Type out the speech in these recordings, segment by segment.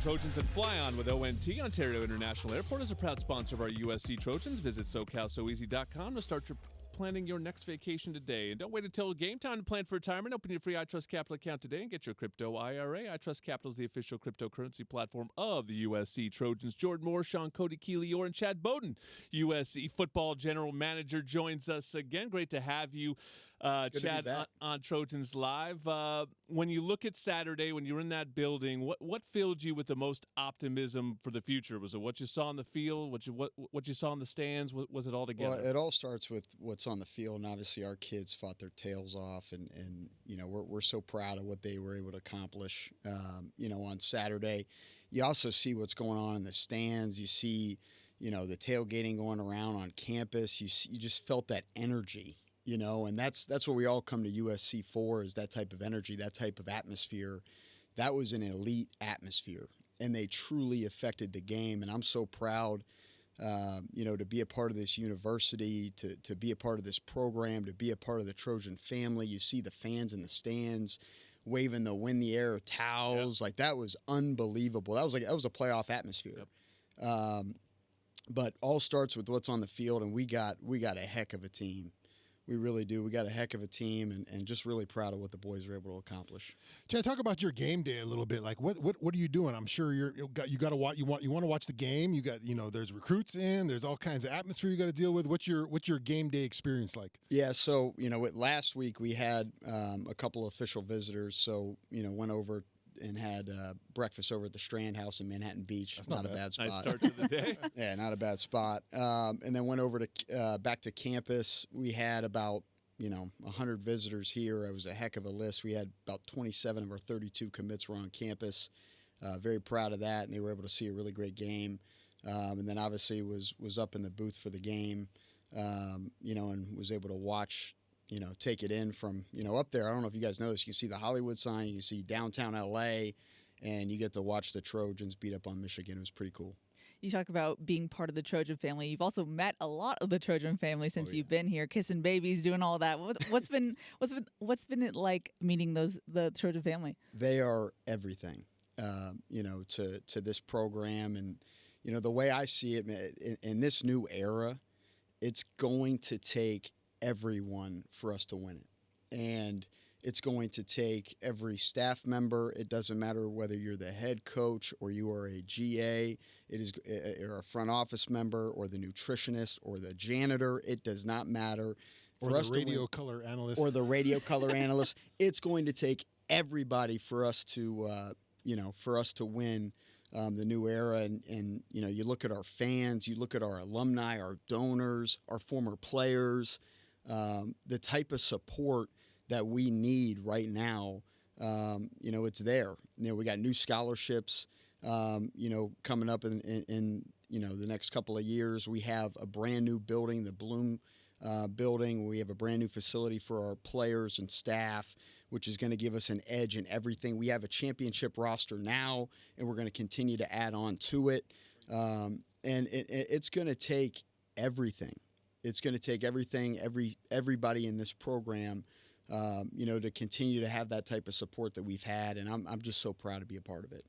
Trojans and fly on with ONT. Ontario International Airport is a proud sponsor of our USC Trojans. Visit SoCalSoEasy.com to start planning your next vacation today. And don't wait until game time to plan for retirement. Open your free iTrust Capital account today and get your crypto IRA. iTrust Capital is the official cryptocurrency platform of the USC Trojans. Jordan Moore, Sean Cody, Keely Orr, and Chad Bowden, USC football general manager, joins us again. Great to have you, Chad, on Trojans Live. When you look at Saturday, when you're in that building, what filled you with the most optimism for the future? Was it what you saw on the field, what you saw in the stands? Was it all together? Well, it all starts with what's on the field, and obviously our kids fought their tails off, and you know we're so proud of what they were able to accomplish. On Saturday, you also see what's going on in the stands. You see, the tailgating going around on campus. You just felt that energy. And that's what we all come to USC for, is that type of energy, that type of atmosphere. That was an elite atmosphere, and they truly affected the game. And I'm so proud, to be a part of this university, to be a part of this program, to be a part of the Trojan family. You see the fans in the stands waving the "Win the Air" towels. Yep. Like, that was unbelievable. That was a playoff atmosphere. Yep. But all starts with what's on the field, and we got a heck of a team. We really do. We got a heck of a team, and just really proud of what the boys were able to accomplish. Chad, talk about your game day a little bit. Like, what are you doing? I'm sure you got to watch. You want to watch the game. You got there's recruits in. There's all kinds of atmosphere you got to deal with. What's your game day experience like? Yeah. So last week we had a couple of official visitors. So went over and had breakfast over at the Strand House in Manhattan Beach. That's not a bad spot. Nice start to the day. Yeah, not a bad spot. And then went over to back to campus. We had about 100 visitors here. It was a heck of a list. We had about 27 of our 32 commits were on campus. Very proud of that, and they were able to see a really great game. And then obviously was up in the booth for the game, and was able to watch. Take it in from, up there. I don't know if you guys know this. You can see the Hollywood sign. You can see downtown L.A., and you get to watch the Trojans beat up on Michigan. It was pretty cool. You talk about being part of the Trojan family. You've also met a lot of the Trojan family since you've been here, kissing babies, doing all that. What's been it like meeting the Trojan family? They are everything, to this program. And, the way I see it, in this new era, it's going to take everyone for us to win it. And it's going to take every staff member. It doesn't matter whether you're the head coach or you are a GA, or a front office member, or the nutritionist, or the janitor. It does not matter. Or the radio color analyst. Or the radio color analyst. It's going to take everybody for us to win the new era. And you look at our fans, you look at our alumni, our donors, our former players, the type of support that we need right now, it's there. We got new scholarships, coming up in the next couple of years. We have a brand new building, the Bloom building. We have a brand new facility for our players and staff, which is going to give us an edge in everything. We have a championship roster now, and we're going to continue to add on to it. And it's going to take everything. It's going to take everything, everybody in this program, to continue to have that type of support that we've had, and I'm just so proud to be a part of it.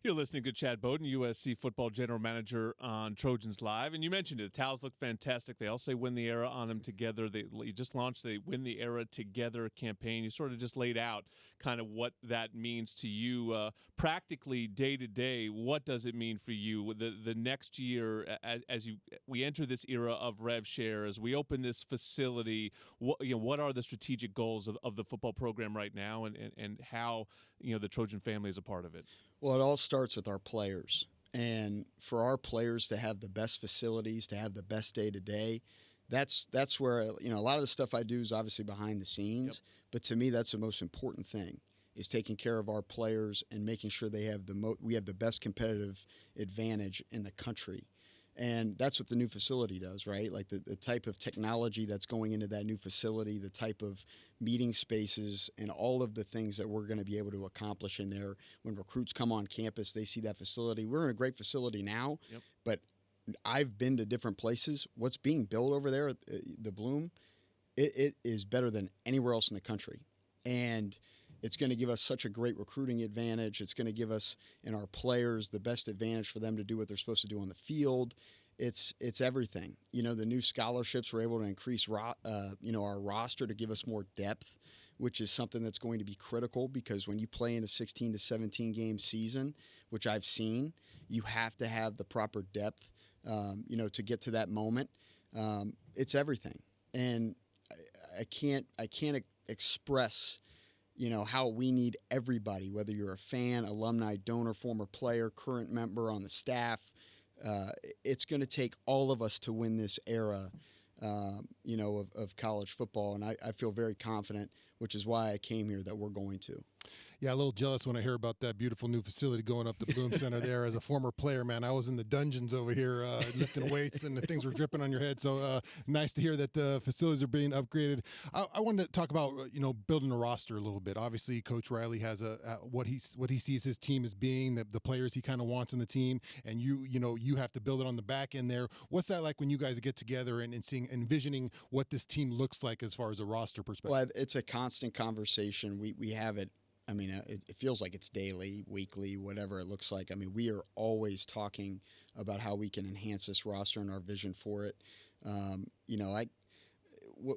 You're listening to Chad Bowden, USC football general manager on Trojans Live. And you mentioned it. The towels look fantastic. They all say "Win the Era" on them together. You just launched the "Win the Era Together" campaign. You sort of just laid out kind of what that means to you. Practically, day to day, what does it mean for you? The next year, as we enter this era of rev share, as we open this facility, what are the strategic goals of the football program right now, and how the Trojan family is a part of it? Well, it all starts with our players. And for our players to have the best facilities, to have the best day-to-day, that's where, a lot of the stuff I do is obviously behind the scenes. Yep. But to me, that's the most important thing, is taking care of our players and making sure they have we have the best competitive advantage in the country. And that's what the new facility does, right? Like the type of technology that's going into that new facility, the type of meeting spaces, and all of the things that we're going to be able to accomplish in there. When recruits come on campus, they see that facility. We're in a great facility now, yep. But I've been to different places. What's being built over there at the Bloom, it is better than anywhere else in the country. And It's going to give us such a great recruiting advantage. It's going to give us and our players the best advantage for them to do what they're supposed to do on the field. It's everything. The new scholarships were able to increase our roster to give us more depth, which is something that's going to be critical because when you play in a 16 to 17 game season, which I've seen, you have to have the proper depth, to get to that moment. It's everything, and I can't express, how we need everybody, whether you're a fan, alumni, donor, former player, current member on the staff. It's going to take all of us to win this era, of college football, and I feel very confident, which is why I came here, that we're going to. Yeah, a little jealous when I hear about that beautiful new facility going up the Bloom Center there. As a former player, man, I was in the dungeons over here lifting weights and the things were dripping on your head. So nice to hear that the facilities are being upgraded. I wanted to talk about, building a roster a little bit. Obviously, Coach Riley has what he sees his team as being, the players he kind of wants in the team, and you have to build it on the back end there. What's that like when you guys get together and envisioning what this team looks like as far as a roster perspective? Well, it's a constant conversation. We have it. I mean, it feels like it's daily, weekly, whatever it looks like. I mean, we are always talking about how we can enhance this roster and our vision for it.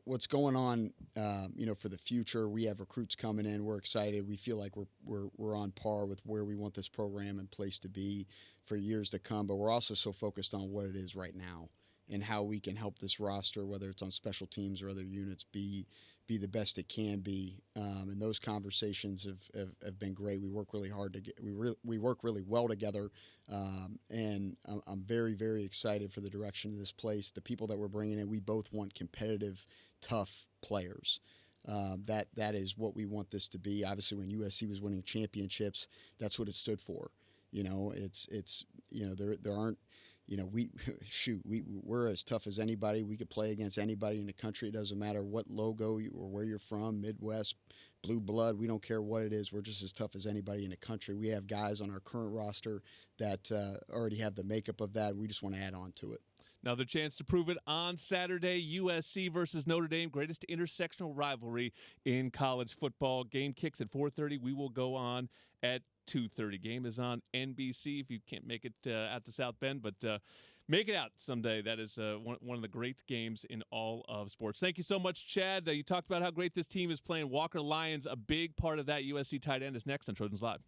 What's going on, for the future. We have recruits coming in. We're excited. We feel like we're on par with where we want this program and place to be for years to come. But we're also so focused on what it is right now and how we can help this roster, whether it's on special teams or other units, be the best it can be. And those conversations have been great. We work really hard we work really well together. And I'm very, very excited for the direction of this place. The people that we're bringing in, we both want competitive, tough players. That is what we want this to be. Obviously, when USC was winning championships, that's what it stood for. There aren't. We're as tough as anybody. We could play against anybody in the country. It doesn't matter what logo or where you're from, Midwest, blue blood. We don't care what it is. We're just as tough as anybody in the country. We have guys on our current roster that already have the makeup of that. We just want to add on to it. Another chance to prove it on Saturday, USC versus Notre Dame, greatest intersectional rivalry in college football. Game kicks at 4:30. We will go on at 2:30. Game is on NBC if you can't make it out to South Bend, but make it out someday. That is one of the great games in all of sports. Thank you so much, Chad. You talked about how great this team is playing. Walker Lyons, a big part of that. USC tight end is next on Trojans Live.